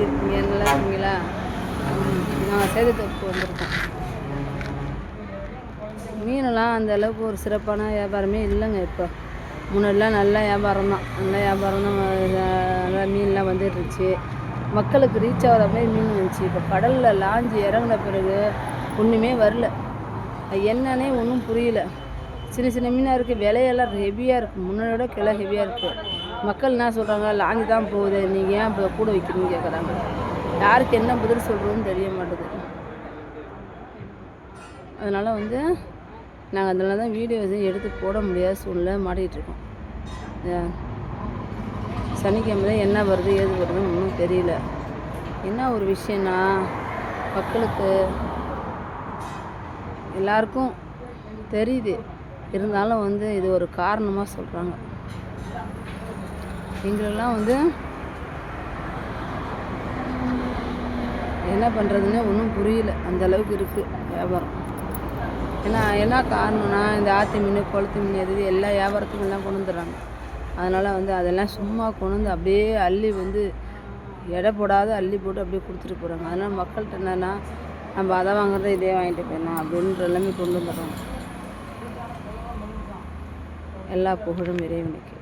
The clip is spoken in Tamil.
எப்படி இருக்கீங்க? நல்லா இருக்கீங்களா? நாங்கள் சேதத்துக்கு வந்திருக்கோம். மீனெல்லாம் அந்த அளவுக்கு ஒரு சிறப்பான வியாபாரமே இல்லைங்க. இப்போ முன்னாடிலாம் நல்ல வியாபாரம் தான், நல்லா மீன்லாம் வந்துட்டுருச்சு. மக்களுக்கு ரீச் ஆகிற மாதிரி மீன் வந்துச்சு. இப்போ கடலில் லாஞ்சி இறங்கின பிறகு ஒன்றுமே வரல. அது என்னன்னே ஒன்றும் புரியல. சின்ன சின்ன மீனாக இருக்குது, விலையெல்லாம் ஹெவியாக இருக்குது, முன்னாடி விட கிலோ ஹெவியாக இருக்குது. மக்கள் என்ன சொல்கிறாங்க, லாஞ்சி தான் போகுது, நீங்கள் ஏன் இப்போ கூட வைக்கிறீங்கன்னு கேட்குறாங்க. யாருக்கு என்ன பதில் சொல்கிறதுன்னு தெரிய மாட்டேது. அதனால் நாங்கள் அதனால தான் வீடியோ எதுவும் எடுத்து போட முடியாத சூழ்நிலை மாட்டிகிட்ருக்கோம். சனிக்கிழமை என்ன வருது ஏது வருதுன்னு ஒன்றும் தெரியல. என்ன ஒரு விஷயம்னா, மக்களுக்கு எல்லாருக்கும் தெரியுது, இருந்தாலும் இது ஒரு காரணமாக சொல்கிறாங்க. எங்களெல்லாம் என்ன பண்ணுறதுன்னு ஒன்றும் புரியல. அந்த அளவுக்கு இருக்குது வியாபாரம். ஏன்னா என்ன காரணம்னா, இந்த ஆற்று மீன், குளத்து மீன் எது எல்லா வியாபாரத்துக்கும் எல்லாம் கொண்டு வந்துடுறாங்க. அதனால் அதெல்லாம் சும்மா கொண்டு அப்படியே அள்ளி எடை போடாத அள்ளி போட்டு அப்படியே கொடுத்துட்டு போகிறாங்க. அதனால் மக்கள்கிட்ட என்னென்னா, நம்ம அதை வாங்குறத இதே வாங்கிட்டு போயிடலாம் அப்படின்ற எல்லாமே கொண்டு வந்துடுறாங்க. எல்லா புகழும் இறைவனுக்கு.